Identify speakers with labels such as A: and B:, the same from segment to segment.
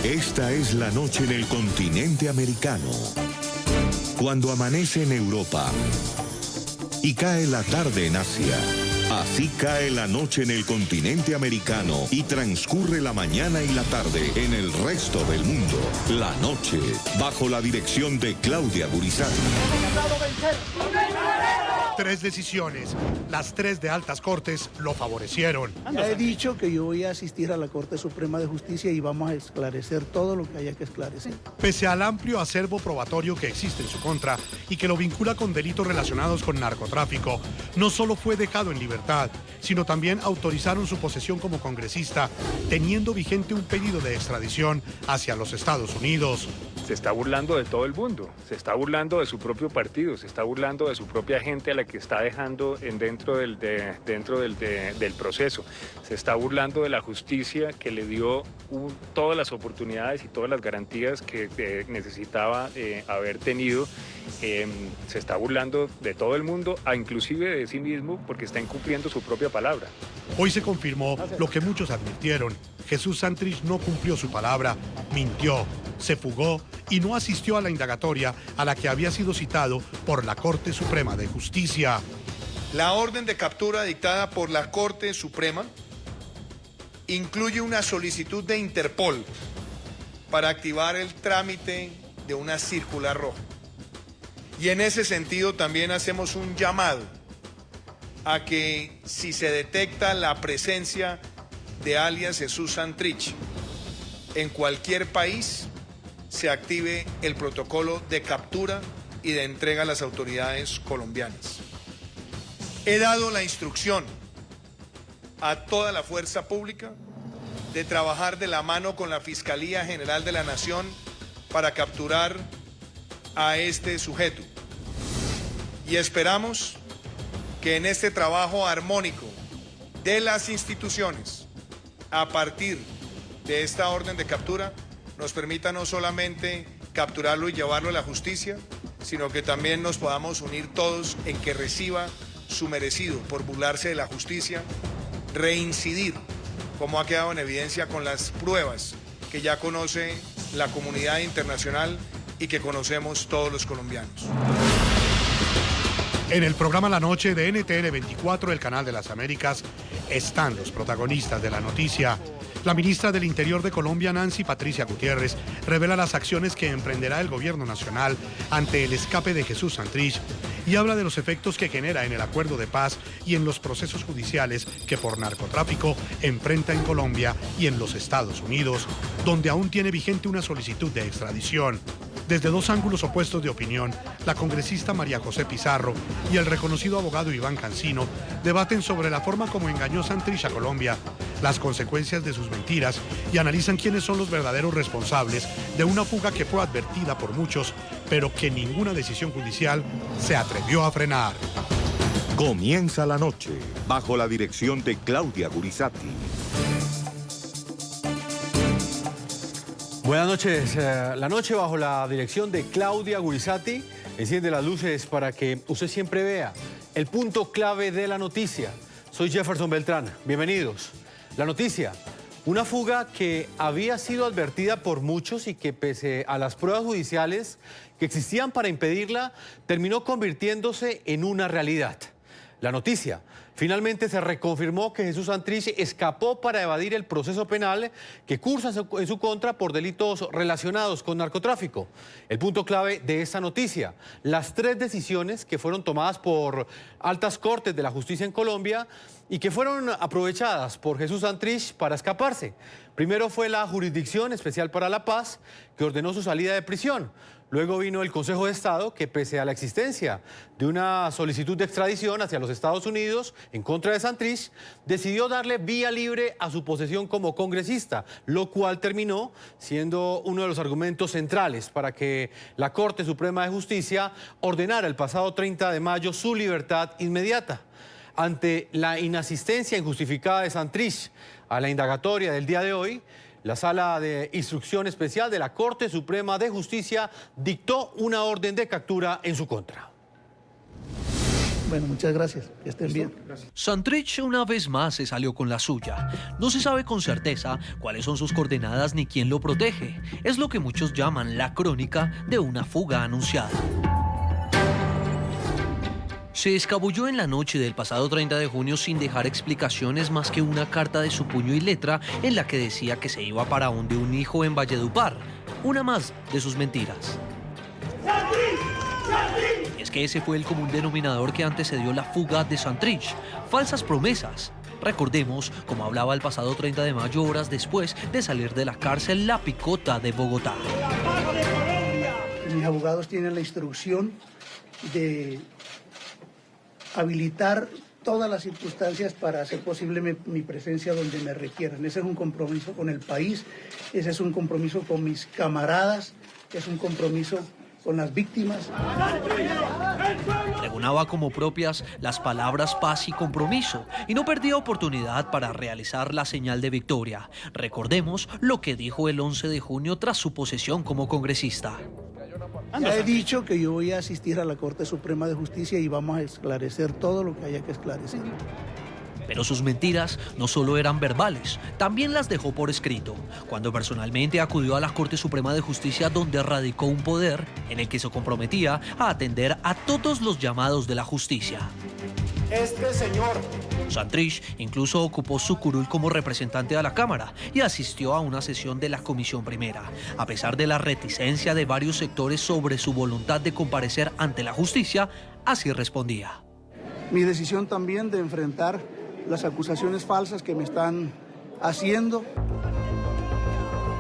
A: Esta es la noche en el continente americano. Cuando amanece en Europa y cae la tarde en Asia. Así cae la noche en el continente americano y transcurre la mañana y la tarde en el resto del mundo. La noche, bajo la dirección de Claudia Gurizati.
B: 3 decisiones, las 3 de altas cortes lo favorecieron.
C: Ya he dicho que yo voy a asistir a la Corte Suprema de Justicia y vamos a esclarecer todo lo que haya que esclarecer.
B: Pese al amplio acervo probatorio que existe en su contra y que lo vincula con delitos relacionados con narcotráfico, no solo fue dejado en libertad, sino también autorizaron su posesión como congresista, teniendo vigente un pedido de extradición hacia los Estados Unidos.
D: Se está burlando de todo el mundo, se está burlando de su propio partido, se está burlando de su propia gente a la que está dejando dentro del proceso, se está burlando de la justicia que le dio todas las oportunidades y todas las garantías que necesitaba haber tenido. Se está burlando de todo el mundo, inclusive de sí mismo, porque está incumpliendo su propia palabra.
B: Hoy se confirmó lo que muchos advirtieron. Jesús Santrich no cumplió su palabra, mintió, se fugó y no asistió a la indagatoria a la que había sido citado por la Corte Suprema de Justicia.
E: La orden de captura dictada por la Corte Suprema incluye una solicitud de Interpol para activar el trámite de una circular roja. Y en ese sentido también hacemos un llamado a que si se detecta la presencia de alias Jesús Santrich en cualquier país, se active el protocolo de captura y de entrega a las autoridades colombianas. He dado la instrucción a toda la fuerza pública de trabajar de la mano con la Fiscalía General de la Nación para capturar a este sujeto. Y esperamos que en este trabajo armónico de las instituciones, a partir de esta orden de captura, nos permita no solamente capturarlo y llevarlo a la justicia, sino que también nos podamos unir todos en que reciba su merecido por burlarse de la justicia, reincidir, como ha quedado en evidencia con las pruebas que ya conoce la comunidad internacional y que conocemos todos los colombianos.
B: En el programa La Noche de NTN 24, el canal de las Américas, están los protagonistas de la noticia. La ministra del Interior de Colombia, Nancy Patricia Gutiérrez, revela las acciones que emprenderá el gobierno nacional ante el escape de Jesús Santrich y habla de los efectos que genera en el acuerdo de paz y en los procesos judiciales que por narcotráfico enfrenta en Colombia y en los Estados Unidos, donde aún tiene vigente una solicitud de extradición. Desde 2 ángulos opuestos de opinión, la congresista María José Pizarro y el reconocido abogado Iván Cancino debaten sobre la forma como engañó Santrich a Colombia, las consecuencias de sus mentiras y analizan quiénes son los verdaderos responsables de una fuga que fue advertida por muchos, pero que ninguna decisión judicial se atrevió a frenar.
A: Comienza la noche, bajo la dirección de Claudia Gurizati.
F: Buenas noches. La noche bajo la dirección de Claudia Gurizati enciende las luces para que usted siempre vea el punto clave de la noticia. Soy Jefferson Beltrán. Bienvenidos. La noticia: una fuga que había sido advertida por muchos y que pese a las pruebas judiciales que existían para impedirla, terminó convirtiéndose en una realidad. La noticia: finalmente se reconfirmó que Jesús Santrich escapó para evadir el proceso penal que cursa en su contra por delitos relacionados con narcotráfico. El punto clave de esta noticia: las 3 decisiones que fueron tomadas por altas cortes de la justicia en Colombia y que fueron aprovechadas por Jesús Santrich para escaparse. Primero fue la Jurisdicción Especial para la Paz, que ordenó su salida de prisión. Luego vino el Consejo de Estado, que pese a la existencia de una solicitud de extradición hacia los Estados Unidos en contra de Santrich, decidió darle vía libre a su posesión como congresista, lo cual terminó siendo uno de los argumentos centrales para que la Corte Suprema de Justicia ordenara el pasado 30 de mayo su libertad inmediata. Ante la inasistencia injustificada de Santrich a la indagatoria del día de hoy, la Sala de Instrucción Especial de la Corte Suprema de Justicia dictó una orden de captura en su contra.
C: Bueno, muchas gracias. Que estén bien.
G: Santrich una vez más se salió con la suya. No se sabe con certeza cuáles son sus coordenadas ni quién lo protege. Es lo que muchos llaman la crónica de una fuga anunciada. Se escabulló en la noche del pasado 30 de junio sin dejar explicaciones más que una carta de su puño y letra en la que decía que se iba para donde un hijo en Valledupar. Una más de sus mentiras. Es que ese fue el común denominador que antecedió la fuga de Santrich. Falsas promesas. Recordemos cómo hablaba el pasado 30 de mayo, horas después de salir de la cárcel La Picota de Bogotá.
C: Mis abogados tienen la instrucción de habilitar todas las circunstancias para hacer posible mi presencia donde me requieran. Ese es un compromiso con el país, ese es un compromiso con mis camaradas, es un compromiso con las víctimas.
G: Pregonaba como propias las palabras paz y compromiso y no perdía oportunidad para realizar la señal de victoria. Recordemos lo que dijo el 11 de junio tras su posesión como congresista.
C: Ya he dicho que yo voy a asistir a la Corte Suprema de Justicia y vamos a esclarecer todo lo que haya que esclarecer.
G: Pero sus mentiras no solo eran verbales, también las dejó por escrito, cuando personalmente acudió a la Corte Suprema de Justicia, donde radicó un poder en el que se comprometía a atender a todos los llamados de la justicia.
H: Este señor
G: Santrich incluso ocupó su curul como representante a la Cámara y asistió a una sesión de la Comisión Primera, a pesar de la reticencia de varios sectores sobre su voluntad de comparecer ante la justicia. Así respondía.
C: Mi decisión también de enfrentar las acusaciones falsas que me están haciendo.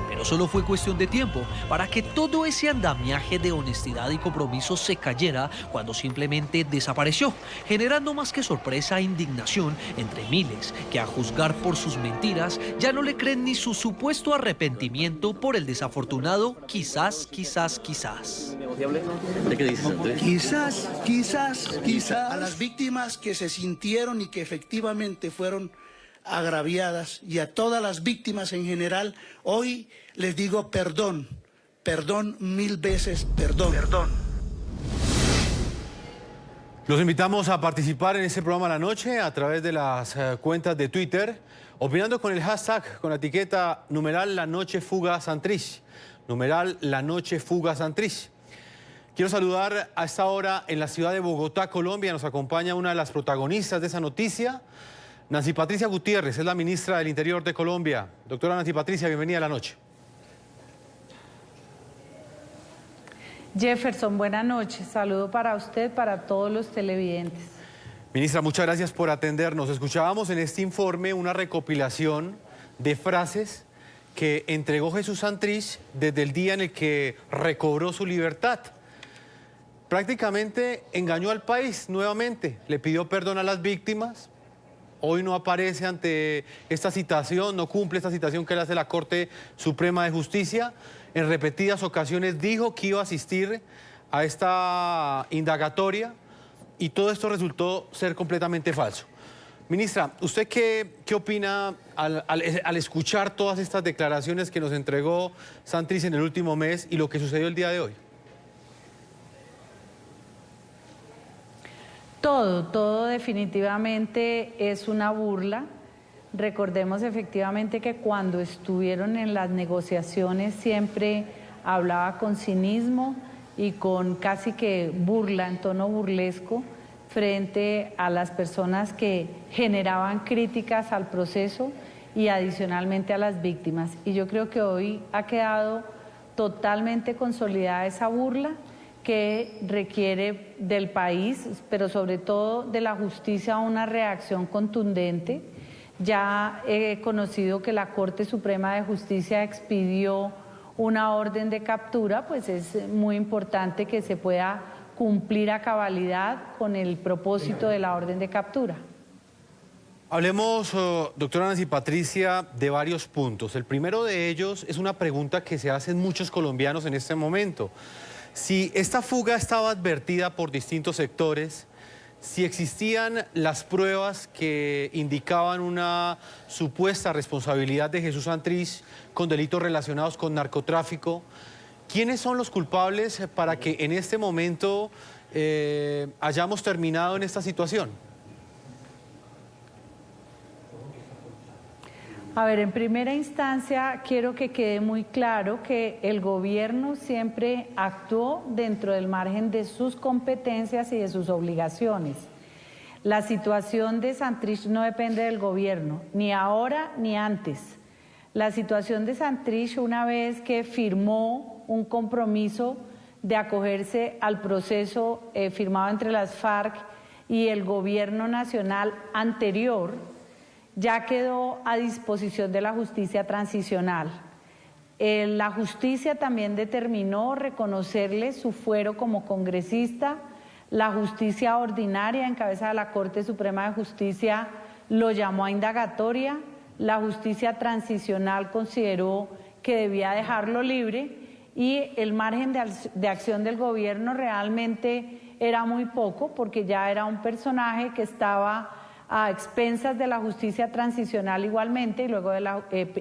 G: Pero solo fue cuestión de tiempo para que todo ese andamiaje de honestidad y compromiso se cayera cuando simplemente desapareció, generando más que sorpresa e indignación entre miles que, a juzgar por sus mentiras, ya no le creen ni su supuesto arrepentimiento por el desafortunado quizás.
I: ¿De qué dices, Andrés?
C: Quizás. A las víctimas que se sintieron y que efectivamente fueron agraviadas, y a todas las víctimas en general, hoy les digo perdón, mil veces perdón.
F: Los invitamos a participar en este programa La Noche a través de las cuentas de Twitter, opinando con el hashtag, con la etiqueta #LaNocheFugaSantrich, #LaNocheFugaSantrich. Quiero saludar a esta hora en la ciudad de Bogotá, Colombia. Nos acompaña una de las protagonistas de esa noticia, Nancy Patricia Gutiérrez, es la ministra del Interior de Colombia. Doctora Nancy Patricia, bienvenida a La Noche.
J: Jefferson, buenas noches. Saludo para usted, para todos los televidentes.
F: Ministra, muchas gracias por atendernos. Escuchábamos en este informe una recopilación de frases que entregó Jesús Santrich desde el día en el que recobró su libertad. Prácticamente engañó al país nuevamente, le pidió perdón a las víctimas. Hoy no aparece ante esta citación, no cumple esta citación que le hace la Corte Suprema de Justicia. En repetidas ocasiones dijo que iba a asistir a esta indagatoria y todo esto resultó ser completamente falso. Ministra, ¿usted qué opina al escuchar todas estas declaraciones que nos entregó Santrich en el último mes y lo que sucedió el día de hoy?
J: Todo definitivamente es una burla. Recordemos efectivamente que cuando estuvieron en las negociaciones siempre hablaba con cinismo y con casi que burla, en tono burlesco, frente a las personas que generaban críticas al proceso y adicionalmente a las víctimas. Y yo creo que hoy ha quedado totalmente consolidada esa burla, que requiere del país, pero sobre todo de la justicia, una reacción contundente. Ya he conocido que la Corte Suprema de Justicia expidió una orden de captura, pues es muy importante que se pueda cumplir a cabalidad con el propósito de la orden de captura.
F: Hablemos, doctora Nancy Patricia, de varios puntos. El primero de ellos es una pregunta que se hacen muchos colombianos en este momento. Si esta fuga estaba advertida por distintos sectores, si existían las pruebas que indicaban una supuesta responsabilidad de Jesús Santrich con delitos relacionados con narcotráfico, ¿quiénes son los culpables para que en este momento hayamos terminado en esta situación?
J: A ver, en primera instancia quiero que quede muy claro que el gobierno siempre actuó dentro del margen de sus competencias y de sus obligaciones. La situación de Santrich no depende del gobierno, ni ahora ni antes. La situación de Santrich, una vez que firmó un compromiso de acogerse al proceso firmado entre las FARC y el gobierno nacional anterior, ya quedó a disposición de la justicia transicional. La justicia también determinó reconocerle su fuero como congresista. La justicia ordinaria, en cabeza de la Corte Suprema de Justicia, lo llamó a indagatoria. La justicia transicional consideró que debía dejarlo libre y el margen de acción del gobierno realmente era muy poco, porque ya era un personaje que estaba a expensas de la justicia transicional igualmente, y luego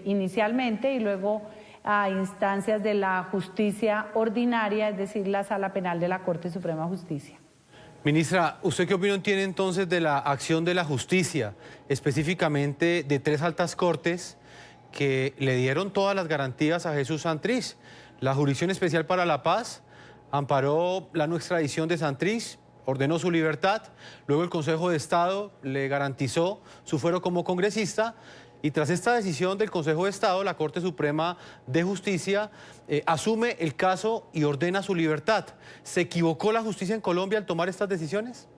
J: inicialmente, y luego a instancias de la justicia ordinaria, es decir, la Sala Penal de la Corte Suprema de Justicia.
F: Ministra, ¿usted qué opinión tiene entonces de la acción de la justicia, específicamente de 3 altas cortes que le dieron todas las garantías a Jesús Santrich? La Jurisdicción Especial para la Paz amparó la no extradición de Santrich, ordenó su libertad, luego el Consejo de Estado le garantizó su fuero como congresista, y tras esta decisión del Consejo de Estado, la Corte Suprema de Justicia asume el caso y ordena su libertad. ¿Se equivocó la justicia en Colombia al tomar estas decisiones?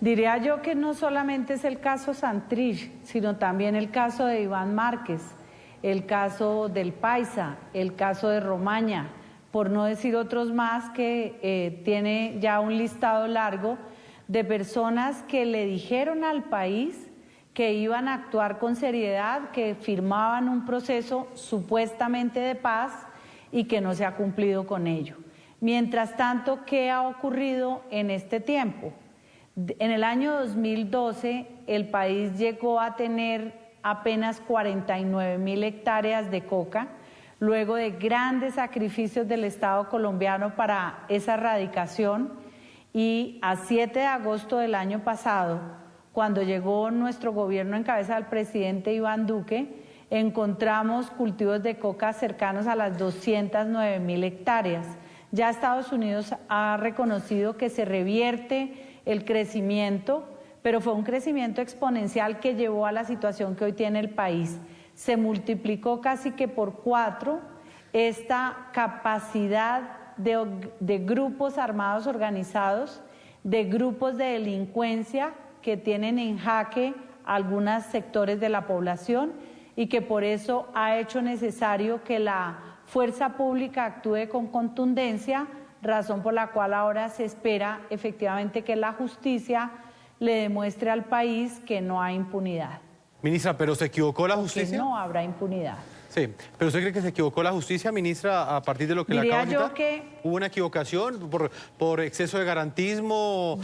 J: Diría yo que no solamente es el caso Santrich, sino también el caso de Iván Márquez, el caso del Paisa, el caso de Romaña, por no decir otros más, que tiene ya un listado largo de personas que le dijeron al país que iban a actuar con seriedad, que firmaban un proceso supuestamente de paz y que no se ha cumplido con ello. Mientras tanto, ¿qué ha ocurrido en este tiempo? En el año 2012, el país llegó a tener apenas 49.000 hectáreas de coca, luego de grandes sacrificios del Estado colombiano para esa erradicación, y a 7 de agosto del año pasado, cuando llegó nuestro gobierno en cabeza del presidente Iván Duque, encontramos cultivos de coca cercanos a las 209.000 hectáreas. Ya Estados Unidos ha reconocido que se revierte el crecimiento, pero fue un crecimiento exponencial que llevó a la situación que hoy tiene el país. Se multiplicó casi que por 4 esta capacidad de grupos armados organizados, de grupos de delincuencia que tienen en jaque algunos sectores de la población, y que por eso ha hecho necesario que la fuerza pública actúe con contundencia, razón por la cual ahora se espera efectivamente que la justicia le demuestre al país que no hay impunidad.
F: Ministra, ¿pero se equivocó la justicia?
J: Que no habrá impunidad.
F: Sí, pero ¿usted cree que se equivocó la justicia, ministra, a partir de lo que le acabo de citar?
J: Diría yo que...
F: ¿Hubo una equivocación por exceso de garantismo?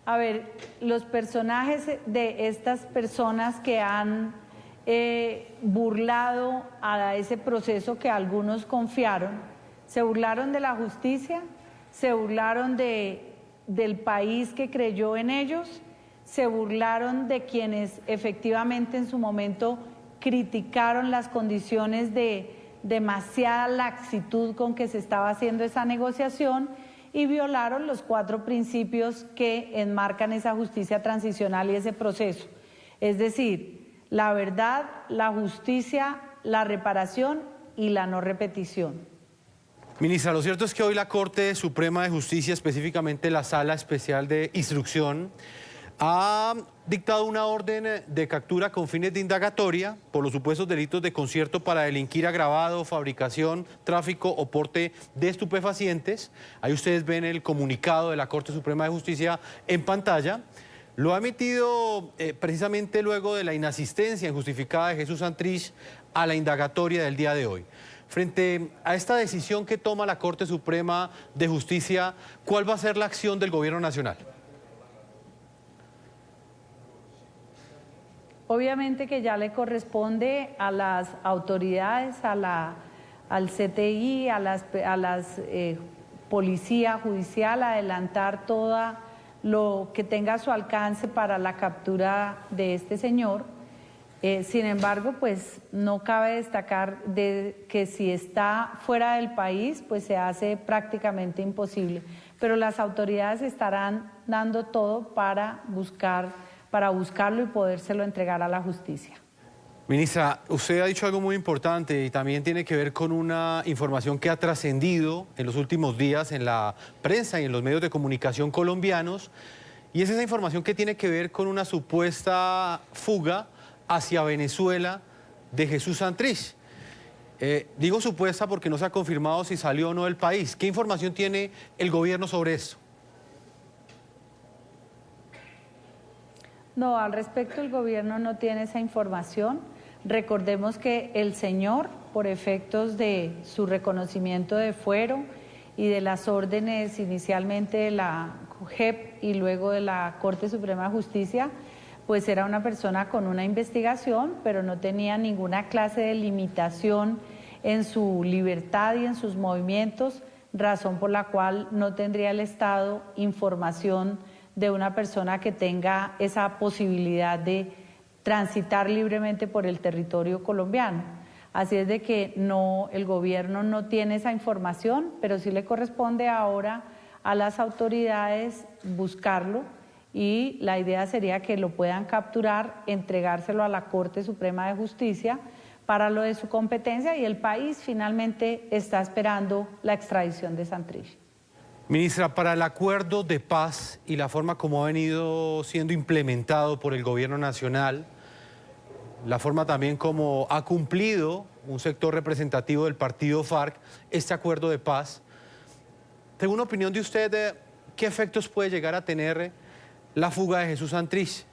J: A ver, los personajes de estas personas que han burlado a ese proceso que algunos confiaron, se burlaron de la justicia, se burlaron del país que creyó en ellos, se burlaron de quienes efectivamente en su momento criticaron las condiciones de demasiada laxitud con que se estaba haciendo esa negociación, y violaron los 4 principios que enmarcan esa justicia transicional y ese proceso. Es decir, la verdad, la justicia, la reparación y la no repetición.
F: Ministra, lo cierto es que hoy la Corte Suprema de Justicia, específicamente la Sala Especial de Instrucción, ha dictado una orden de captura con fines de indagatoria por los supuestos delitos de concierto para delinquir agravado, fabricación, tráfico o porte de estupefacientes. Ahí ustedes ven el comunicado de la Corte Suprema de Justicia en pantalla. Lo ha emitido precisamente luego de la inasistencia injustificada de Jesús Santrich a la indagatoria del día de hoy. Frente a esta decisión que toma la Corte Suprema de Justicia, ¿cuál va a ser la acción del Gobierno Nacional?
J: Obviamente que ya le corresponde a las autoridades, al CTI, a las policía judicial, adelantar todo lo que tenga a su alcance para la captura de este señor. Sin embargo, pues no cabe destacar que si está fuera del país, pues se hace prácticamente imposible. Pero las autoridades estarán dando todo para buscarlo y podérselo entregar a la justicia.
F: Ministra, usted ha dicho algo muy importante y también tiene que ver con una información que ha trascendido en los últimos días en la prensa y en los medios de comunicación colombianos, y es esa información que tiene que ver con una supuesta fuga hacia Venezuela de Jesús Santrich. Digo supuesta porque no se ha confirmado si salió o no del país. ¿Qué información tiene el gobierno sobre esto?
J: No, al respecto el gobierno no tiene esa información. Recordemos que el señor, por efectos de su reconocimiento de fuero y de las órdenes inicialmente de la JEP y luego de la Corte Suprema de Justicia, pues era una persona con una investigación, pero no tenía ninguna clase de limitación en su libertad y en sus movimientos, razón por la cual no tendría el Estado información de una persona que tenga esa posibilidad de transitar libremente por el territorio colombiano. Así es de que no, el gobierno no tiene esa información, pero sí le corresponde ahora a las autoridades buscarlo, y la idea sería que lo puedan capturar, entregárselo a la Corte Suprema de Justicia para lo de su competencia, y el país finalmente está esperando la extradición de Santrich.
F: Ministra, para el acuerdo de paz y la forma como ha venido siendo implementado por el gobierno nacional, la forma también como ha cumplido un sector representativo del partido FARC este acuerdo de paz, según opinión de usted, ¿qué efectos puede llegar a tener la fuga de Jesús Santrich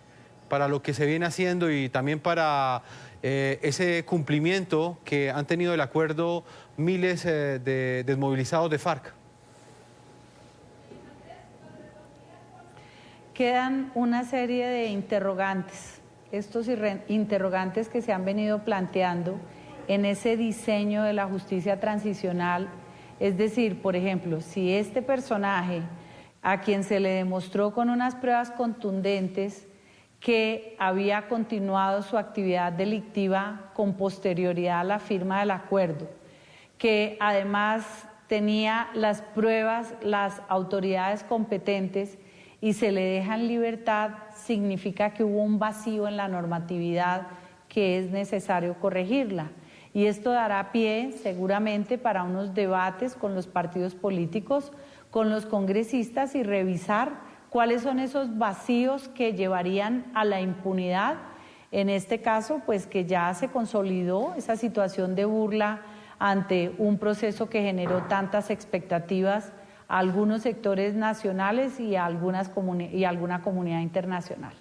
F: para lo que se viene haciendo y también para ese cumplimiento que han tenido el acuerdo miles de desmovilizados de FARC?
J: Quedan una serie de interrogantes, estos interrogantes que se han venido planteando en ese diseño de la justicia transicional. Es decir, por ejemplo, si este personaje, a quien se le demostró con unas pruebas contundentes que había continuado su actividad delictiva con posterioridad a la firma del acuerdo, que además tenía las pruebas, las autoridades competentes, y se le deja en libertad, significa que hubo un vacío en la normatividad que es necesario corregirla. Y esto dará pie seguramente para unos debates con los partidos políticos, con los congresistas, y revisar cuáles son esos vacíos que llevarían a la impunidad. En este caso, pues que ya se consolidó esa situación de burla ante un proceso que generó tantas expectativas a algunos sectores nacionales y a alguna comunidad internacional.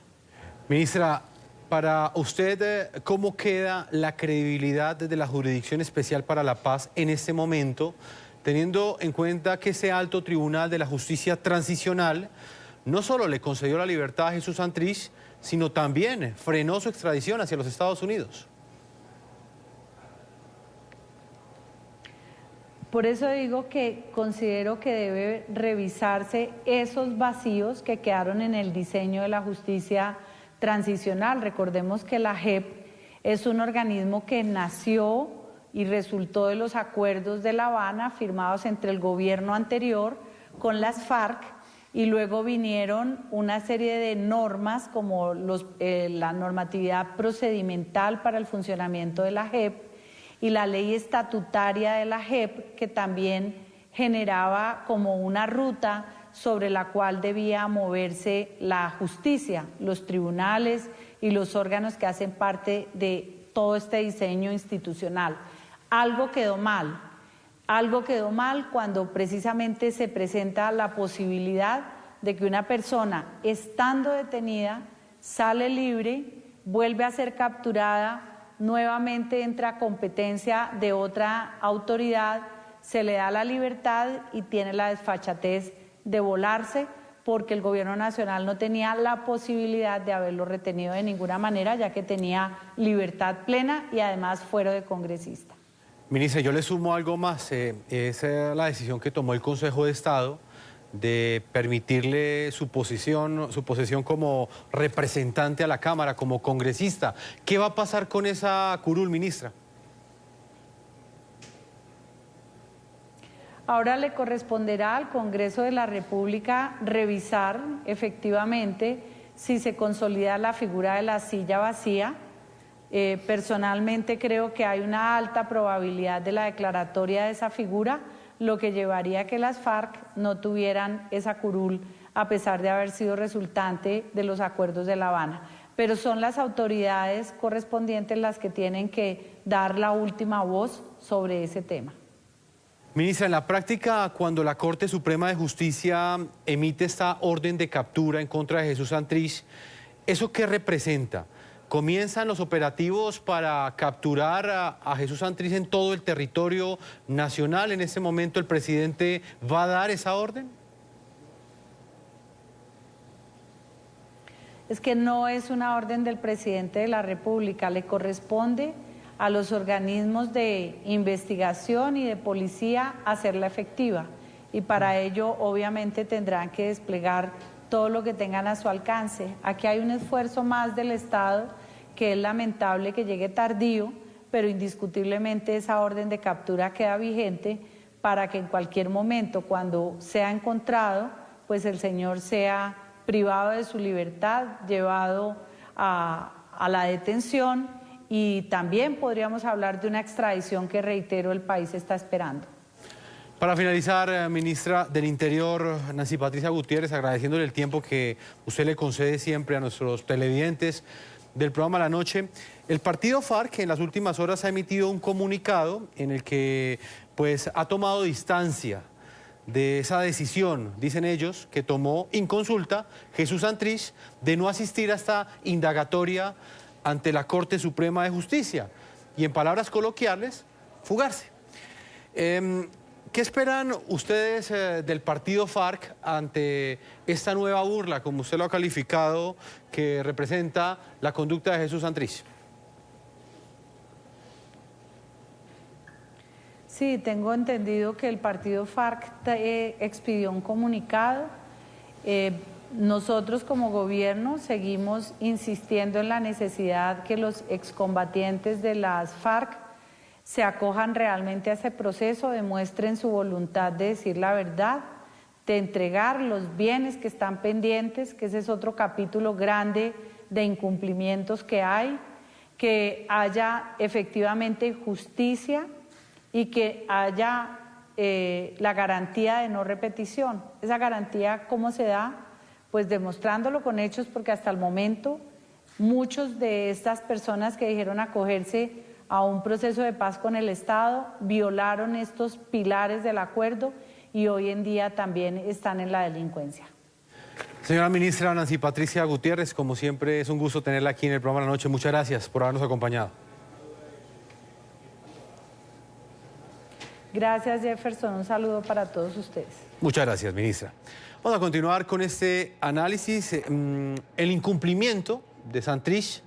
F: Ministra, para usted, ¿cómo queda la credibilidad de la Jurisdicción Especial para la Paz en este momento, teniendo en cuenta que ese alto tribunal de la justicia transicional no solo le concedió la libertad a Jesús Santrich, sino también frenó su extradición hacia los Estados Unidos?
J: Por eso digo que considero que debe revisarse esos vacíos que quedaron en el diseño de la justicia transicional. Recordemos que la JEP es un organismo que nació y resultó de los acuerdos de La Habana firmados entre el gobierno anterior con las FARC, y luego vinieron una serie de normas como la normatividad procedimental para el funcionamiento de la JEP y la ley estatutaria de la JEP, que también generaba como una ruta sobre la cual debía moverse la justicia, los tribunales y los órganos que hacen parte de todo este diseño institucional. Algo quedó mal cuando precisamente se presenta la posibilidad de que una persona, estando detenida, sale libre, vuelve a ser capturada, nuevamente entra a competencia de otra autoridad, se le da la libertad y tiene la desfachatez de volarse porque el gobierno nacional no tenía la posibilidad de haberlo retenido de ninguna manera, ya que tenía libertad plena y además fuero de congresista.
F: Ministra, yo le sumo algo más. Es la decisión que tomó el Consejo de Estado de permitirle su posesión como representante a la Cámara, como congresista. ¿Qué va a pasar con esa curul, ministra?
J: Ahora le corresponderá al Congreso de la República revisar efectivamente si se consolida la figura de la silla vacía. Personalmente creo que hay una alta probabilidad de la declaratoria de esa figura, lo que llevaría a que las FARC no tuvieran esa curul a pesar de haber sido resultante de los acuerdos de La Habana. Pero son las autoridades correspondientes las que tienen que dar la última voz sobre ese tema.
F: Ministra, en la práctica, cuando la Corte Suprema de Justicia emite esta orden de captura en contra de Jesús Santrich, ¿eso qué representa? ¿Comienzan los operativos para capturar a Jesús Santrich en todo el territorio nacional? ¿En este momento el presidente va a dar esa orden?
J: Es que no es una orden del presidente de la República, le corresponde a los organismos de investigación y de policía hacerla efectiva. Y para ello, obviamente, tendrán que desplegar todo lo que tengan a su alcance. Aquí hay un esfuerzo más del Estado que es lamentable que llegue tardío, pero indiscutiblemente esa orden de captura queda vigente para que en cualquier momento, cuando sea encontrado, pues el señor sea privado de su libertad, llevado a la detención, y también podríamos hablar de una extradición que, reitero, el país está esperando.
F: Para finalizar, ministra del Interior, Nancy Patricia Gutiérrez, agradeciéndole el tiempo que usted le concede siempre a nuestros televidentes del programa La Noche. El partido FARC en las últimas horas ha emitido un comunicado en el que pues ha tomado distancia de esa decisión, dicen ellos, que tomó inconsulta Jesús Santrich de no asistir a esta indagatoria ante la Corte Suprema de Justicia y, en palabras coloquiales, fugarse. ¿Qué esperan ustedes del partido FARC ante esta nueva burla, como usted lo ha calificado, que representa la conducta de Jesús Santrich?
J: Sí, tengo entendido que el partido FARC expidió un comunicado. Nosotros como gobierno seguimos insistiendo en la necesidad que los excombatientes de las FARC se acojan realmente a ese proceso, demuestren su voluntad de decir la verdad, de entregar los bienes que están pendientes, que ese es otro capítulo grande de incumplimientos que hay, que haya efectivamente justicia y que haya la garantía de no repetición. Esa garantía, ¿cómo se da? Pues demostrándolo con hechos, porque hasta el momento muchos de estas personas que dijeron acogerse a un proceso de paz con el Estado violaron estos pilares del acuerdo y hoy en día también están en la delincuencia.
F: Señora ministra Nancy Patricia Gutiérrez, como siempre es un gusto tenerla aquí en el programa La Noche. Muchas gracias por habernos acompañado.
J: Gracias, Jefferson. Un saludo para todos ustedes.
F: Muchas gracias, ministra. Vamos a continuar con este análisis. El incumplimiento de Santrich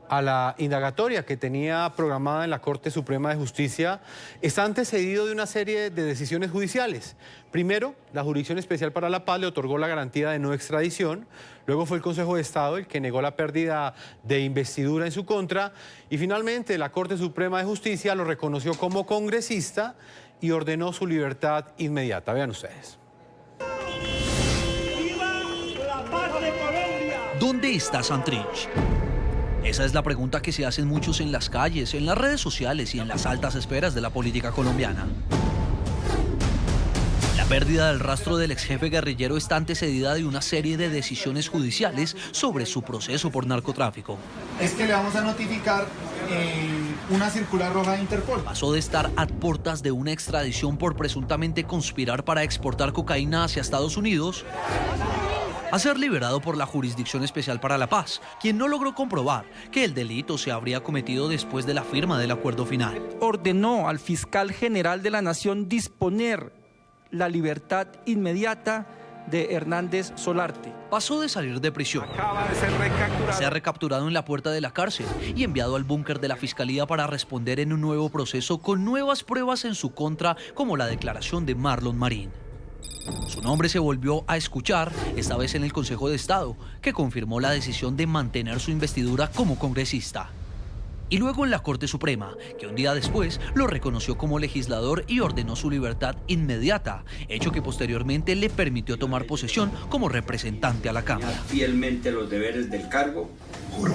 F: a la indagatoria que tenía programada en la Corte Suprema de Justicia está antecedido de una serie de decisiones judiciales. Primero, la Jurisdicción Especial para la Paz le otorgó la garantía de no extradición. Luego fue el Consejo de Estado el que negó la pérdida de investidura en su contra. Y finalmente, la Corte Suprema de Justicia lo reconoció como congresista y ordenó su libertad inmediata. Vean ustedes.
G: ¿Dónde está Santrich? Esa es la pregunta que se hacen muchos en las calles, en las redes sociales y en las altas esferas de la política colombiana. La pérdida del rastro del exjefe guerrillero está antecedida de una serie de decisiones judiciales sobre su proceso por narcotráfico.
H: Es que le vamos a notificar una circular roja de Interpol.
G: Pasó de estar a puertas de una extradición por presuntamente conspirar para exportar cocaína hacia Estados Unidos a ser liberado por la Jurisdicción Especial para la Paz, quien no logró comprobar que el delito se habría cometido después de la firma del acuerdo final.
I: Ordenó al fiscal general de la Nación disponer la libertad inmediata de Hernández Solarte.
G: Pasó de salir de prisión.
K: Acaba de ser recapturado.
G: Se ha recapturado en la puerta de la cárcel y enviado al búnker de la Fiscalía para responder en un nuevo proceso con nuevas pruebas en su contra, como la declaración de Marlon Marín. Su nombre se volvió a escuchar, esta vez en el Consejo de Estado, que confirmó la decisión de mantener su investidura como congresista. Y luego en la Corte Suprema, que un día después lo reconoció como legislador y ordenó su libertad inmediata, hecho que posteriormente le permitió tomar posesión como representante a la Cámara.
L: Fielmente los deberes del cargo.
G: Juro.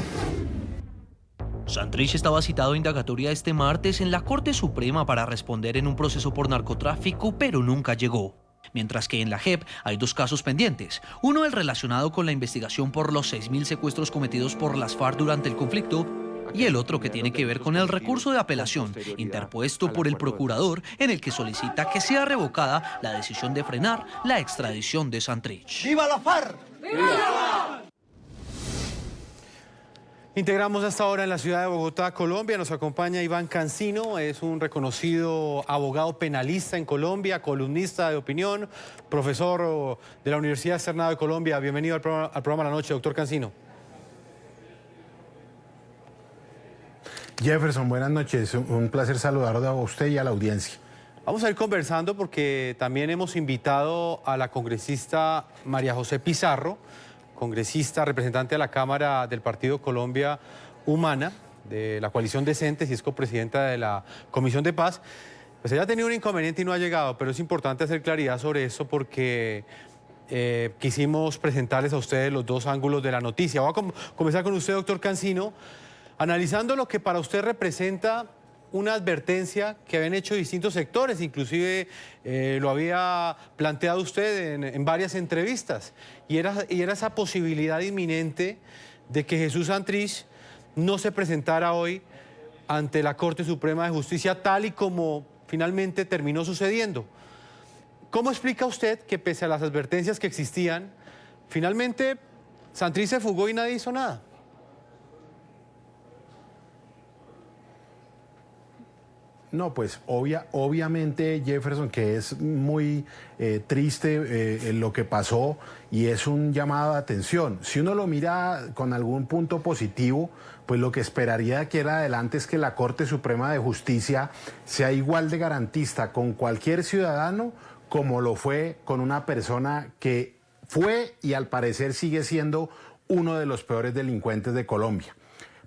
G: Santrich estaba citado a indagatoria este martes en la Corte Suprema para responder en un proceso por narcotráfico, pero nunca llegó. Mientras que en la JEP hay 2 casos pendientes, uno el relacionado con la investigación por los 6.000 secuestros cometidos por las FARC durante el conflicto, y el otro que tiene que ver con el recurso de apelación interpuesto por el procurador en el que solicita que sea revocada la decisión de frenar la extradición de Santrich.
M: ¡Viva la FARC! ¡Viva!
F: Integramos hasta ahora en la ciudad de Bogotá, Colombia. Nos acompaña Iván Cancino, es un reconocido abogado penalista en Colombia, columnista de opinión, profesor de la Universidad Externado de Colombia. Bienvenido al programa La Noche, doctor Cancino.
N: Jefferson, buenas noches. Un placer saludarlo a usted y a la audiencia.
F: Vamos a ir conversando porque también hemos invitado a la congresista María José Pizarro, congresista, representante de la Cámara del Partido Colombia Humana, de la Coalición Decentes y es copresidenta de la Comisión de Paz. Pues ella ha tenido un inconveniente y no ha llegado, pero es importante hacer claridad sobre eso porque quisimos presentarles a ustedes los 2 ángulos de la noticia. Voy a comenzar con usted, doctor Cancino, analizando lo que para usted representa una advertencia que habían hecho distintos sectores, inclusive lo había planteado usted en varias entrevistas, y era esa posibilidad inminente de que Jesús Santrich no se presentara hoy ante la Corte Suprema de Justicia, tal y como finalmente terminó sucediendo. ¿Cómo explica usted que pese a las advertencias que existían, finalmente Santrich se fugó y nadie hizo nada?
N: No, pues obviamente, Jefferson, que es muy triste lo que pasó y es un llamado de atención. Si uno lo mira con algún punto positivo, pues lo que esperaría de aquí en adelante es que la Corte Suprema de Justicia sea igual de garantista con cualquier ciudadano como lo fue con una persona que fue y al parecer sigue siendo uno de los peores delincuentes de Colombia.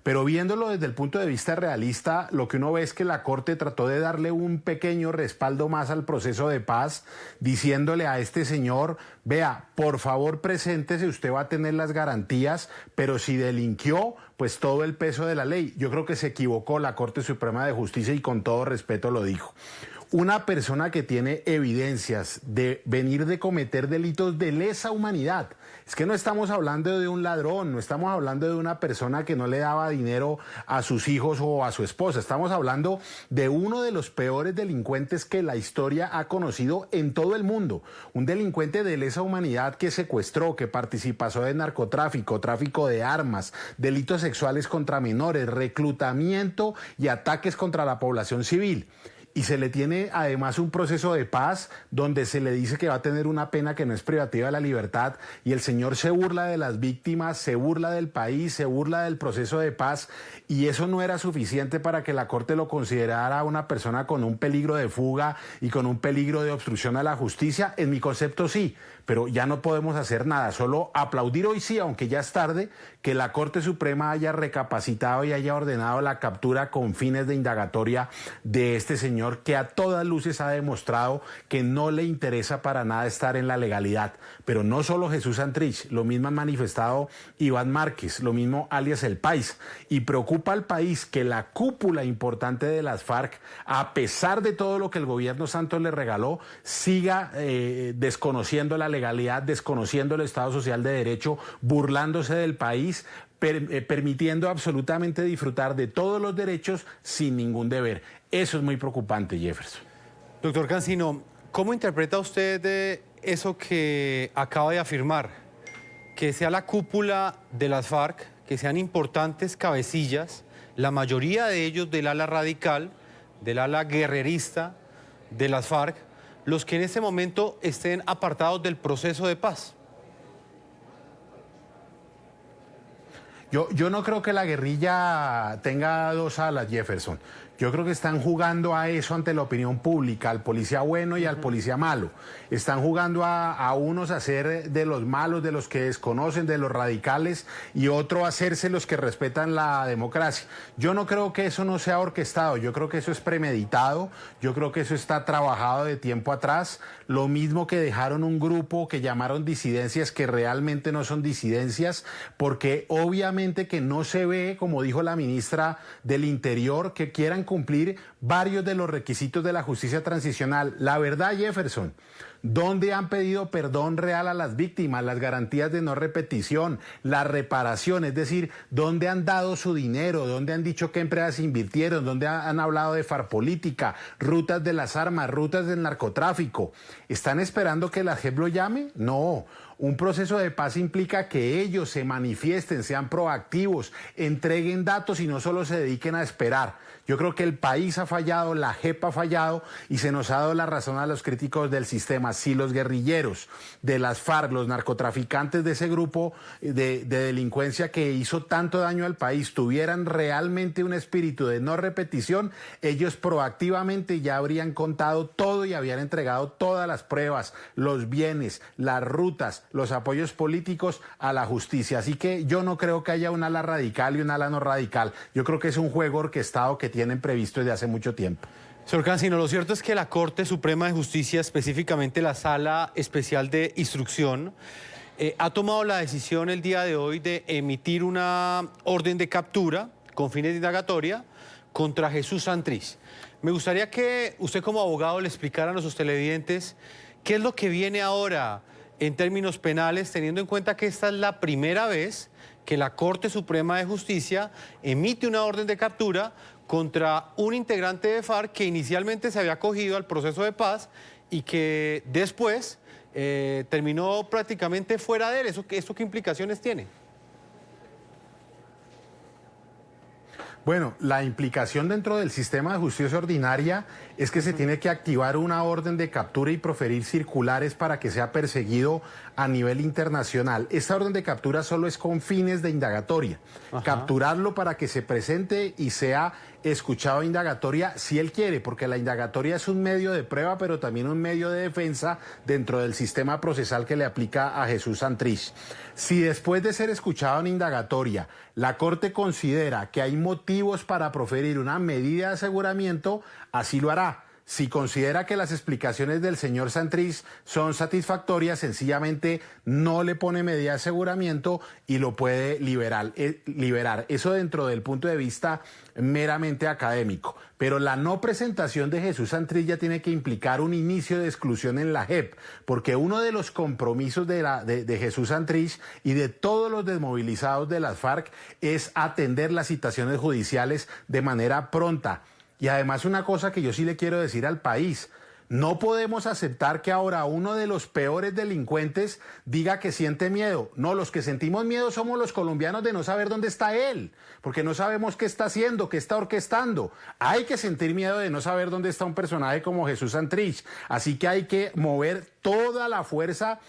N: Pero viéndolo desde el punto de vista realista, lo que uno ve es que la Corte trató de darle un pequeño respaldo más al proceso de paz, diciéndole a este señor, vea, por favor preséntese, usted va a tener las garantías, pero si delinquió, pues todo el peso de la ley. Yo creo que se equivocó la Corte Suprema de Justicia y con todo respeto lo dijo. Una persona que tiene evidencias de venir de cometer delitos de lesa humanidad. Es que no estamos hablando de un ladrón, no estamos hablando de una persona que no le daba dinero a sus hijos o a su esposa. Estamos hablando de uno de los peores delincuentes que la historia ha conocido en todo el mundo. Un delincuente de lesa humanidad que secuestró, que participó de narcotráfico, tráfico de armas, delitos sexuales contra menores, reclutamiento y ataques contra la población civil. Y se le tiene además un proceso de paz donde se le dice que va a tener una pena que no es privativa de la libertad y el señor se burla de las víctimas, se burla del país, se burla del proceso de paz y eso no era suficiente para que la Corte lo considerara una persona con un peligro de fuga y con un peligro de obstrucción a la justicia. En mi concepto sí, pero ya no podemos hacer nada, solo aplaudir hoy sí, aunque ya es tarde, que la Corte Suprema haya recapacitado y haya ordenado la captura con fines de indagatoria de este señor que a todas luces ha demostrado que no le interesa para nada estar en la legalidad. Pero no solo Jesús Santrich, lo mismo han manifestado Iván Márquez, lo mismo alias El País. Y preocupa al país que la cúpula importante de las FARC, a pesar de todo lo que el gobierno Santos le regaló, siga desconociendo la legalidad, desconociendo el Estado Social de Derecho, burlándose del país, permitiendo absolutamente disfrutar de todos los derechos sin ningún deber. Eso es muy preocupante, Jefferson.
F: Doctor Cancino, ¿cómo interpreta usted eso que acaba de afirmar? Que sea la cúpula de las FARC, que sean importantes cabecillas, la mayoría de ellos del ala radical, del ala guerrerista de las FARC, los que en este momento estén apartados del proceso de paz?
N: Yo no creo que la guerrilla tenga dos alas, Jefferson. Yo creo que están jugando a eso ante la opinión pública, al policía bueno y al policía malo. Están jugando a unos a ser de los malos, de los que desconocen, de los radicales, y otro a hacerse los que respetan la democracia. Yo no creo que eso no sea orquestado, yo creo que eso es premeditado, yo creo que eso está trabajado de tiempo atrás. Lo mismo que dejaron un grupo que llamaron disidencias que realmente no son disidencias, porque obviamente que no se ve, como dijo la ministra del Interior, que quieran cumplir varios de los requisitos de la justicia transicional. La verdad, Jefferson, ¿dónde han pedido perdón real a las víctimas, las garantías de no repetición, la reparación? Es decir, ¿dónde han dado su dinero? ¿Dónde han dicho qué empresas invirtieron? ¿Dónde han hablado de farpolítica, rutas de las armas, rutas del narcotráfico? ¿Están esperando que la JEP lo llame? No. Un proceso de paz implica que ellos se manifiesten, sean proactivos, entreguen datos y no solo se dediquen a esperar. Yo creo que el país ha fallado, la JEP ha fallado y se nos ha dado la razón a los críticos del sistema. Si los guerrilleros de las FARC, los narcotraficantes de ese grupo de delincuencia que hizo tanto daño al país, tuvieran realmente un espíritu de no repetición, ellos proactivamente ya habrían contado todo y habían entregado todas las pruebas, los bienes, las rutas, los apoyos políticos a la justicia. Así que yo no creo que haya un ala radical y un ala no radical. Yo creo que es un juego orquestado que tienen previsto desde hace mucho tiempo.
F: Señor Cancino, lo cierto es que la Corte Suprema de Justicia, específicamente la Sala Especial de Instrucción, ha tomado la decisión el día de hoy de emitir una orden de captura con fines de indagatoria contra Jesús Santrich. Me gustaría que usted como abogado le explicara a nuestros televidentes qué es lo que viene ahora en términos penales, teniendo en cuenta que esta es la primera vez que la Corte Suprema de Justicia emite una orden de captura contra un integrante de FARC que inicialmente se había acogido al proceso de paz y que después terminó prácticamente fuera de él. ¿Esto qué implicaciones tiene?
N: Bueno, la implicación dentro del sistema de justicia ordinaria es que se tiene que activar una orden de captura y proferir circulares para que sea perseguido a nivel internacional. Esta orden de captura solo es con fines de indagatoria. Ajá. Capturarlo para que se presente y sea escuchado a indagatoria si él quiere, porque la indagatoria es un medio de prueba, pero también un medio de defensa dentro del sistema procesal que le aplica a Jesús Santrich. Si después de ser escuchado en indagatoria, la Corte considera que hay motivos para proferir una medida de aseguramiento, así lo hará. Si considera que las explicaciones del señor Santrich son satisfactorias, sencillamente no le pone medida de aseguramiento y lo puede liberar. Eso dentro del punto de vista meramente académico. Pero la no presentación de Jesús Santrich ya tiene que implicar un inicio de exclusión en la JEP, porque uno de los compromisos de Jesús Santrich y de todos los desmovilizados de las FARC es atender las citaciones judiciales de manera pronta. Y además una cosa que yo sí le quiero decir al país, no podemos aceptar que ahora uno de los peores delincuentes diga que siente miedo. No, los que sentimos miedo somos los colombianos de no saber dónde está él, porque no sabemos qué está haciendo, qué está orquestando. Hay que sentir miedo de no saber dónde está un personaje como Jesús Santrich. Así que hay que mover toda la fuerza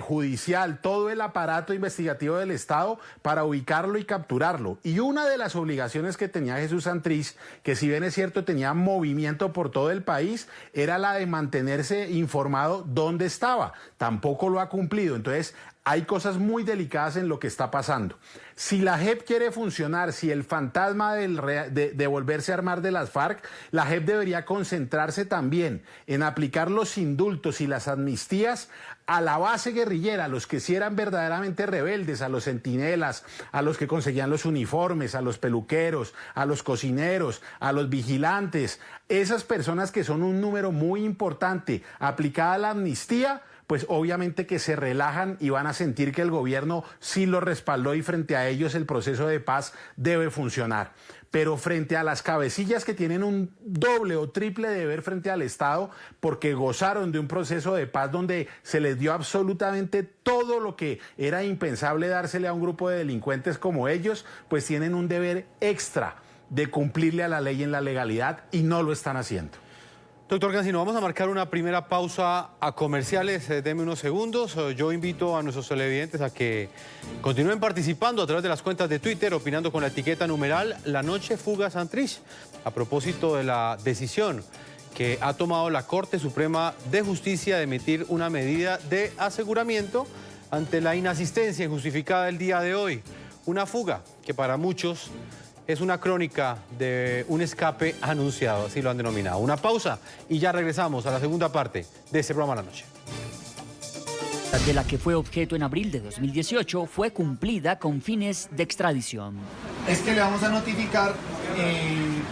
N: judicial, todo el aparato investigativo del Estado para ubicarlo y capturarlo. Y una de las obligaciones que tenía Jesús Santrich, que si bien es cierto tenía movimiento por todo el país, era la de mantenerse informado dónde estaba. Tampoco lo ha cumplido. Entonces hay cosas muy delicadas en lo que está pasando. Si la JEP quiere funcionar, si el fantasma de volverse a armar de las FARC, la JEP debería concentrarse también en aplicar los indultos y las amnistías a la base guerrillera, a los que sí eran verdaderamente rebeldes, a los centinelas, a los que conseguían los uniformes, a los peluqueros, a los cocineros, a los vigilantes. Esas personas que son un número muy importante, aplicada la amnistía, pues obviamente que se relajan y van a sentir que el gobierno sí lo respaldó y frente a ellos el proceso de paz debe funcionar. Pero frente a las cabecillas que tienen un doble o triple deber frente al Estado, porque gozaron de un proceso de paz donde se les dio absolutamente todo lo que era impensable dársele a un grupo de delincuentes como ellos, pues tienen un deber extra de cumplirle a la ley en la legalidad y no lo están haciendo.
F: Doctor Cancino, vamos a marcar una primera pausa a comerciales. Deme unos segundos. Yo invito a nuestros televidentes a que continúen participando a través de las cuentas de Twitter, opinando con la etiqueta numeral La Noche Fuga Santrich, a propósito de la decisión que ha tomado la Corte Suprema de Justicia de emitir una medida de aseguramiento ante la inasistencia injustificada del día de hoy. Una fuga que para muchos es una crónica de un escape anunciado, así lo han denominado. Una pausa y ya regresamos a la segunda parte de este programa La Noche.
K: De la que fue objeto en abril de 2018 fue cumplida con fines de extradición.
H: Es que le vamos a notificar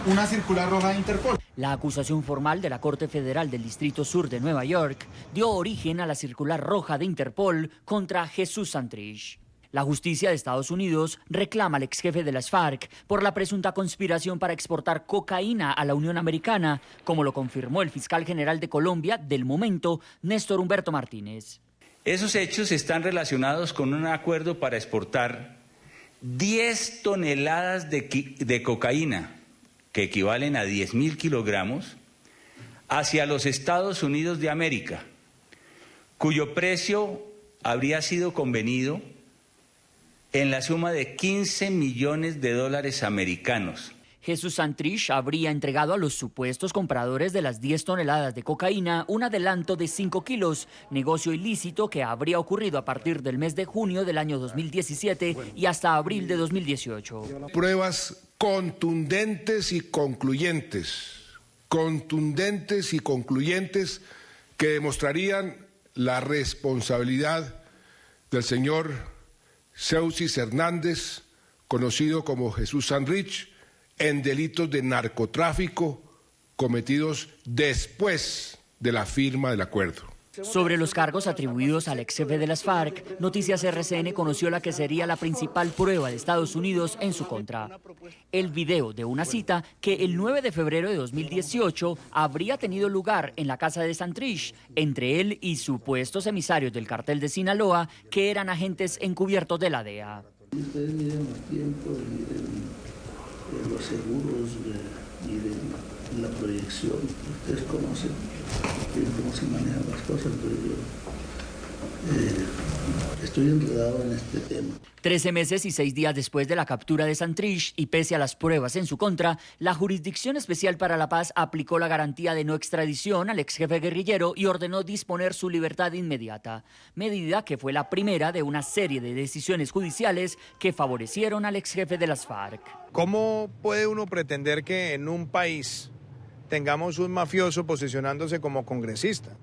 H: una circular roja de Interpol.
K: La acusación formal de la Corte Federal del Distrito Sur de Nueva York dio origen a la circular roja de Interpol contra Jesús Santrich. La justicia de Estados Unidos reclama al exjefe de las FARC por la presunta conspiración para exportar cocaína a la Unión Americana, como lo confirmó el fiscal general de Colombia del momento, Néstor Humberto Martínez.
L: Esos hechos están relacionados con un acuerdo para exportar 10 toneladas de cocaína, que equivalen a 10.000 kilogramos, hacia los Estados Unidos de América, cuyo precio habría sido convenido en la suma de $15 millones americanos.
K: Jesús Santrich habría entregado a los supuestos compradores de las 10 toneladas de cocaína un adelanto de 5 kilos, negocio ilícito que habría ocurrido a partir del mes de junio del año 2017 y hasta abril de 2018.
O: Pruebas contundentes y concluyentes que demostrarían la responsabilidad del señor Seusis Hernández, conocido como Jesús Santrich, en delitos de narcotráfico cometidos después de la firma del acuerdo.
K: Sobre los cargos atribuidos al ex jefe de las FARC, Noticias RCN conoció la que sería la principal prueba de Estados Unidos en su contra. El video de una cita que el 9 de febrero de 2018 habría tenido lugar en la casa de Santrich, entre él y supuestos emisarios del cartel de Sinaloa, que eran agentes encubiertos de la DEA.
C: Ustedes miden los tiempos, miden los seguros y de la proyección. Ustedes conocen cómo se manejan las cosas, pero yo estoy enredado en este tema.
K: 13 meses y 6 días después de la captura de Santrich y pese a las pruebas en su contra, la Jurisdicción Especial para la Paz aplicó la garantía de no extradición al ex jefe guerrillero y ordenó disponer su libertad inmediata, medida que fue la primera de una serie de decisiones judiciales que favorecieron al ex jefe de las FARC.
E: ¿Cómo puede uno pretender que en un país tengamos un mafioso posicionándose como congresista?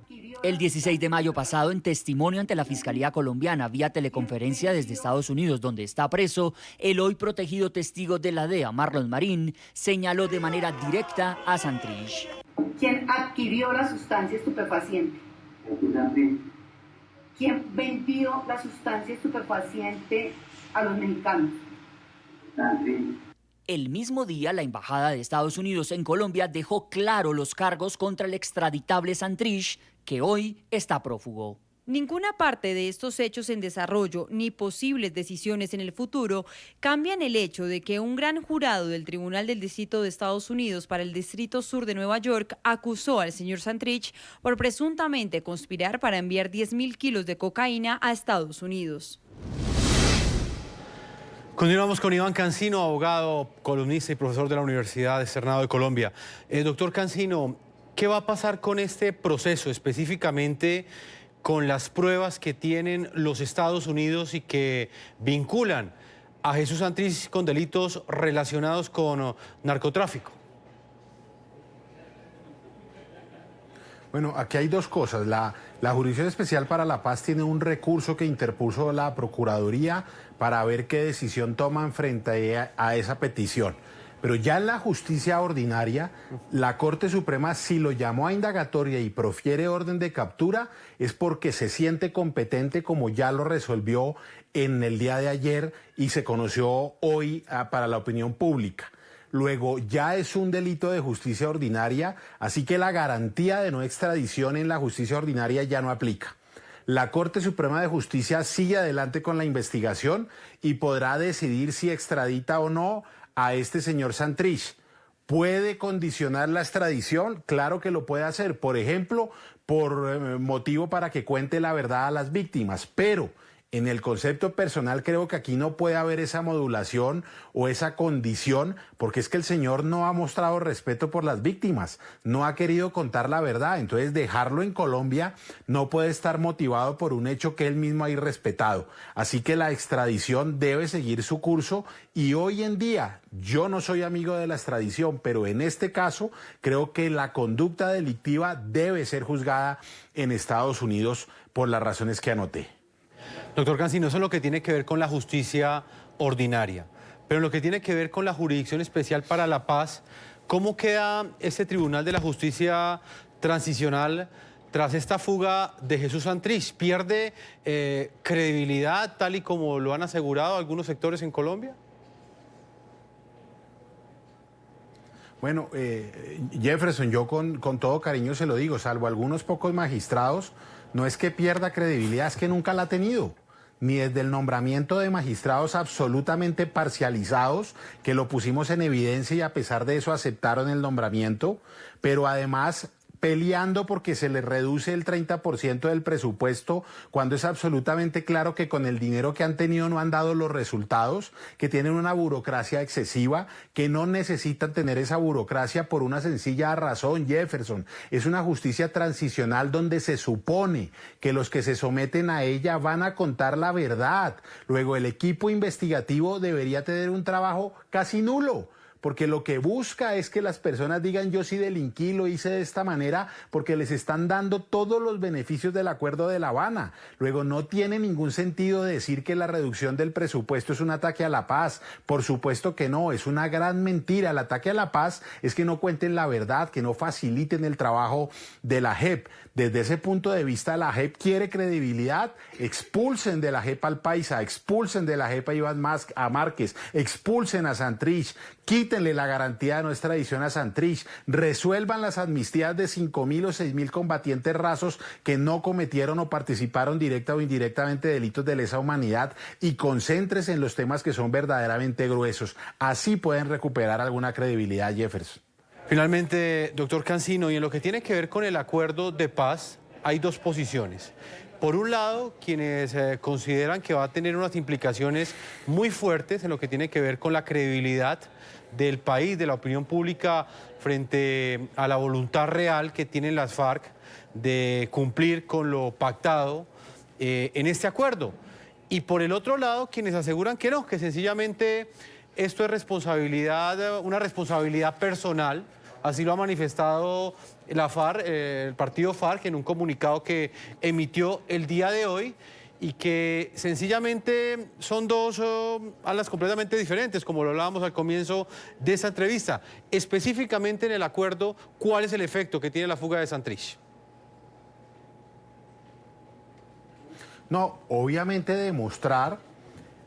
K: El 16 de mayo pasado, en testimonio ante la Fiscalía colombiana vía teleconferencia desde Estados Unidos, donde está preso, el hoy protegido testigo de la DEA, Marlon Marín, señaló de manera directa a Santrich.
P: ¿Quién adquirió la sustancia estupefaciente? ¿Quién vendió la sustancia estupefaciente a los mexicanos?
K: El mismo día, la Embajada de Estados Unidos en Colombia dejó claro los cargos contra el extraditable Santrich, que hoy está prófugo.
Q: Ninguna parte de estos hechos en desarrollo ni posibles decisiones en el futuro cambian el hecho de que un gran jurado del Tribunal del Distrito de Estados Unidos para el Distrito Sur de Nueva York acusó al señor Santrich por presuntamente conspirar para enviar 10.000 kilos de cocaína a Estados Unidos.
F: Continuamos con Iván Cancino, abogado, columnista y profesor de la Universidad Externado de Colombia. Doctor Cancino, ¿qué va a pasar con este proceso, específicamente con las pruebas que tienen los Estados Unidos y que vinculan a Jesús Santrich con delitos relacionados con narcotráfico?
N: Bueno, aquí hay dos cosas. La Jurisdicción Especial para la Paz tiene un recurso que interpuso la Procuraduría para ver qué decisión toman frente a esa petición. Pero ya en la justicia ordinaria, la Corte Suprema, si lo llamó a indagatoria y profiere orden de captura, es porque se siente competente, como ya lo resolvió en el día de ayer y se conoció hoy para la opinión pública. Luego, ya es un delito de justicia ordinaria, así que la garantía de no extradición en la justicia ordinaria ya no aplica. La Corte Suprema de Justicia sigue adelante con la investigación y podrá decidir si extradita o no a este señor Santrich. ¿Puede condicionar la extradición? Claro que lo puede hacer. Por ejemplo, por motivo para que cuente la verdad a las víctimas. Pero en el concepto personal creo que aquí no puede haber esa modulación o esa condición, porque es que el señor no ha mostrado respeto por las víctimas, no ha querido contar la verdad. Entonces dejarlo en Colombia no puede estar motivado por un hecho que él mismo ha irrespetado. Así que la extradición debe seguir su curso y hoy en día yo no soy amigo de la extradición, pero en este caso creo que la conducta delictiva debe ser juzgada en Estados Unidos por las razones que anoté.
F: Doctor Cancino, eso es lo que tiene que ver con la justicia ordinaria, pero en lo que tiene que ver con la Jurisdicción Especial para la Paz, ¿cómo queda ese Tribunal de la Justicia Transicional tras esta fuga de Jesús Santrich? ¿Pierde credibilidad tal y como lo han asegurado algunos sectores en Colombia?
N: Bueno, Jefferson, yo con todo cariño se lo digo, salvo algunos pocos magistrados, no es que pierda credibilidad, es que nunca la ha tenido. Ni desde el nombramiento de magistrados absolutamente parcializados, que lo pusimos en evidencia y a pesar de eso aceptaron el nombramiento, pero además peleando porque se les reduce el 30% del presupuesto, cuando es absolutamente claro que con el dinero que han tenido no han dado los resultados, que tienen una burocracia excesiva, que no necesitan tener esa burocracia por una sencilla razón, Jefferson. Es una justicia transicional donde se supone que los que se someten a ella van a contar la verdad. Luego el equipo investigativo debería tener un trabajo casi nulo, porque lo que busca es que las personas digan yo sí delinquí, lo hice de esta manera, porque les están dando todos los beneficios del Acuerdo de La Habana. Luego no tiene ningún sentido decir que la reducción del presupuesto es un ataque a la paz. Por supuesto que no, es una gran mentira. El ataque a la paz es que no cuenten la verdad, que no faciliten el trabajo de la JEP. Desde ese punto de vista, la JEP quiere credibilidad. Expulsen de la JEP al Paisa, expulsen de la JEP a Iván Márquez, expulsen a Santrich, quítenle la garantía de no extradición a Santrich, resuelvan las amnistías de 5.000 o 6.000 combatientes rasos que no cometieron o participaron directa o indirectamente de delitos de lesa humanidad y concéntrense en los temas que son verdaderamente gruesos. Así pueden recuperar alguna credibilidad, Jefferson.
F: Finalmente, doctor Cancino, y en lo que tiene que ver con el acuerdo de paz, hay dos posiciones. Por un lado, quienes consideran que va a tener unas implicaciones muy fuertes en lo que tiene que ver con la credibilidad del país, de la opinión pública, frente a la voluntad real que tienen las FARC de cumplir con lo pactado en este acuerdo. Y por el otro lado, quienes aseguran que no, que sencillamente esto es responsabilidad, una responsabilidad personal. Así lo ha manifestado la FARC, el partido FARC, en un comunicado que emitió el día de hoy y que sencillamente son dos alas completamente diferentes, como lo hablábamos al comienzo de esta entrevista. Específicamente en el acuerdo, ¿cuál es el efecto que tiene la fuga de Santrich?
N: No, obviamente demostrar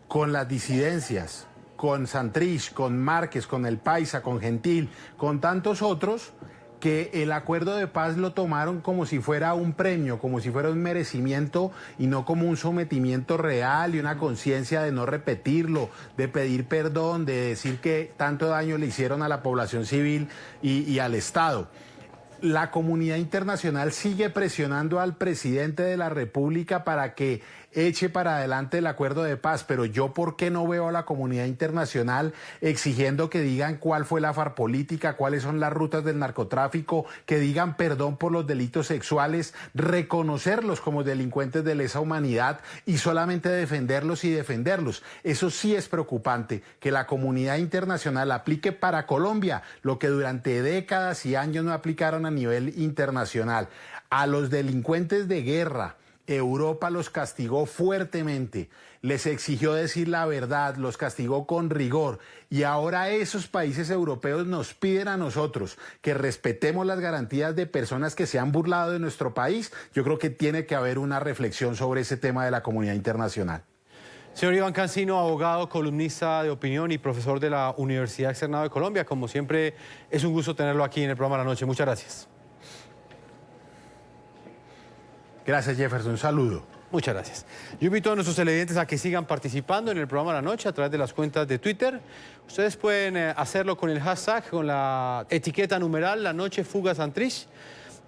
N: con las disidencias, con Santrich, con Márquez, con el Paisa, con Gentil, con tantos otros, que el acuerdo de paz lo tomaron como si fuera un premio, como si fuera un merecimiento y no como un sometimiento real y una conciencia de no repetirlo, de pedir perdón, de decir que tanto daño le hicieron a la población civil y al Estado. La comunidad internacional sigue presionando al presidente de la República para que eche para adelante el acuerdo de paz, pero yo ¿por qué no veo a la comunidad internacional exigiendo que digan cuál fue la farsa política, cuáles son las rutas del narcotráfico, que digan perdón por los delitos sexuales, reconocerlos como delincuentes de lesa humanidad y solamente defenderlos y defenderlos? Eso sí es preocupante, que la comunidad internacional aplique para Colombia lo que durante décadas y años no aplicaron a nivel internacional. A los delincuentes de guerra, Europa los castigó fuertemente, les exigió decir la verdad, los castigó con rigor y ahora esos países europeos nos piden a nosotros que respetemos las garantías de personas que se han burlado de nuestro país. Yo creo que tiene que haber una reflexión sobre ese tema de la comunidad internacional.
F: Señor Iván Cancino, abogado, columnista de opinión y profesor de la Universidad Externado de Colombia, como siempre es un gusto tenerlo aquí en el programa de la noche. Muchas gracias.
N: Gracias, Jefferson. Un saludo.
F: Muchas gracias. Yo invito a nuestros televidentes a que sigan participando en el programa La Noche a través de las cuentas de Twitter. Ustedes pueden hacerlo con el hashtag, con la etiqueta numeral La Noche Fuga Santrich.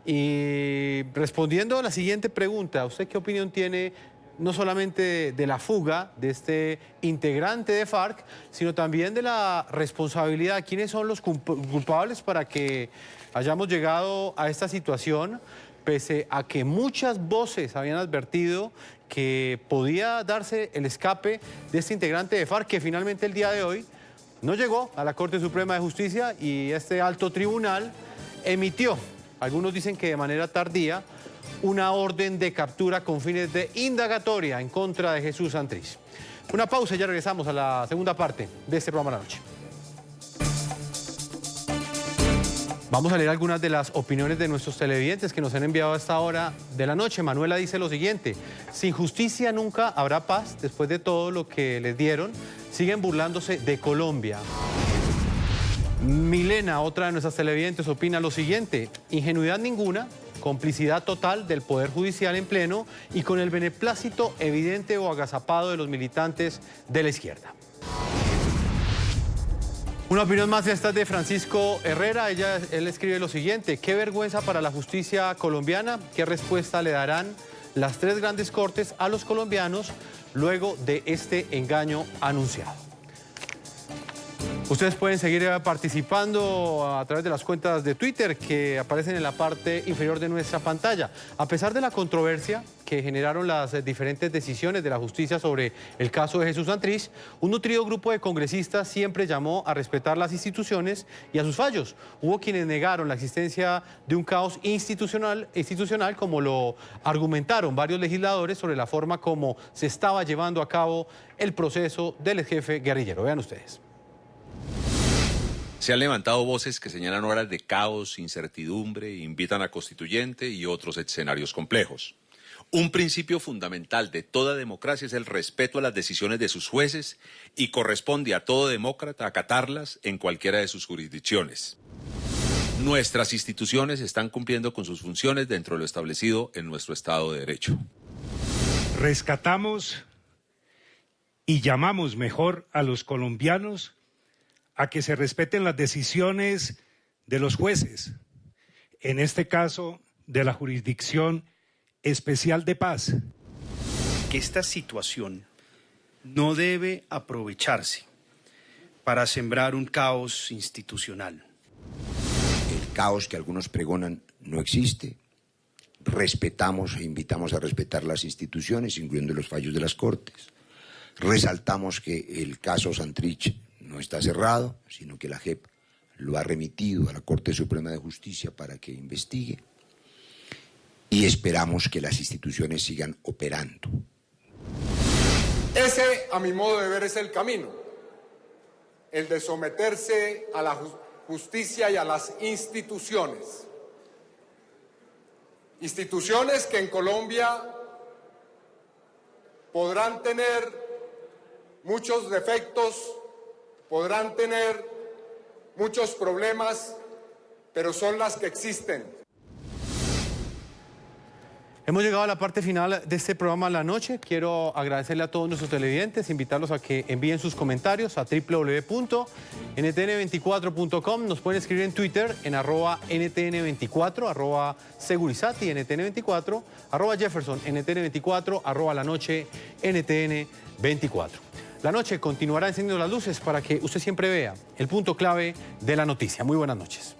F: Y respondiendo a la siguiente pregunta, ¿usted qué opinión tiene no solamente de la fuga de este integrante de FARC, sino también de la responsabilidad? ¿Quiénes son los culpables para que hayamos llegado a esta situación? Pese a que muchas voces habían advertido que podía darse el escape de este integrante de FARC, que finalmente el día de hoy no llegó a la Corte Suprema de Justicia y este alto tribunal emitió, algunos dicen que de manera tardía, una orden de captura con fines de indagatoria en contra de Jesús Santrich. Una pausa y ya regresamos a la segunda parte de este programa La Noche. Vamos a leer algunas de las opiniones de nuestros televidentes que nos han enviado a esta hora de la noche. Manuela dice lo siguiente: sin justicia nunca habrá paz. Después de todo lo que les dieron, siguen burlándose de Colombia. Milena, otra de nuestras televidentes, opina lo siguiente: ingenuidad ninguna, complicidad total del Poder Judicial en pleno y con el beneplácito evidente o agazapado de los militantes de la izquierda. Una opinión más de esta es de Francisco Herrera. Él escribe lo siguiente: qué vergüenza para la justicia colombiana. ¿Qué respuesta le darán las tres grandes cortes a los colombianos luego de este engaño anunciado? Ustedes pueden seguir participando a través de las cuentas de Twitter que aparecen en la parte inferior de nuestra pantalla. A pesar de la controversia que generaron las diferentes decisiones de la justicia sobre el caso de Jesús Santrich, un nutrido grupo de congresistas siempre llamó a respetar las instituciones y a sus fallos. Hubo quienes negaron la existencia de un caos institucional como lo argumentaron varios legisladores sobre la forma como se estaba llevando a cabo el proceso del ex jefe guerrillero. Vean ustedes.
R: Se han levantado voces que señalan horas de caos, incertidumbre, invitan a constituyente y otros escenarios complejos. Un principio fundamental de toda democracia es el respeto a las decisiones de sus jueces y corresponde a todo demócrata acatarlas en cualquiera de sus jurisdicciones. Nuestras instituciones están cumpliendo con sus funciones dentro de lo establecido en nuestro Estado de Derecho.
S: Rescatamos y llamamos mejor a los colombianos a que se respeten las decisiones de los jueces, en este caso de la Jurisdicción Especial de Paz.
T: Que esta situación no debe aprovecharse para sembrar un caos institucional.
U: El caos que algunos pregonan no existe. Respetamos e invitamos a respetar las instituciones, incluyendo los fallos de las Cortes. Resaltamos que el caso Santrich no está cerrado, sino que la JEP lo ha remitido a la Corte Suprema de Justicia para que investigue y esperamos que las instituciones sigan operando.
V: Ese, a mi modo de ver, es el camino, el de someterse a la justicia y a las instituciones. Instituciones que en Colombia podrán tener muchos defectos, podrán tener muchos problemas, pero son las que existen.
F: Hemos llegado a la parte final de este programa La Noche. Quiero agradecerle a todos nuestros televidentes, invitarlos a que envíen sus comentarios a www.ntn24.com. Nos pueden escribir en Twitter en @ntn24, @segurizati, ntn24, @jefferson, ntn24, La Noche, ntn24. La Noche continuará encendiendo las luces para que usted siempre vea el punto clave de la noticia. Muy buenas noches.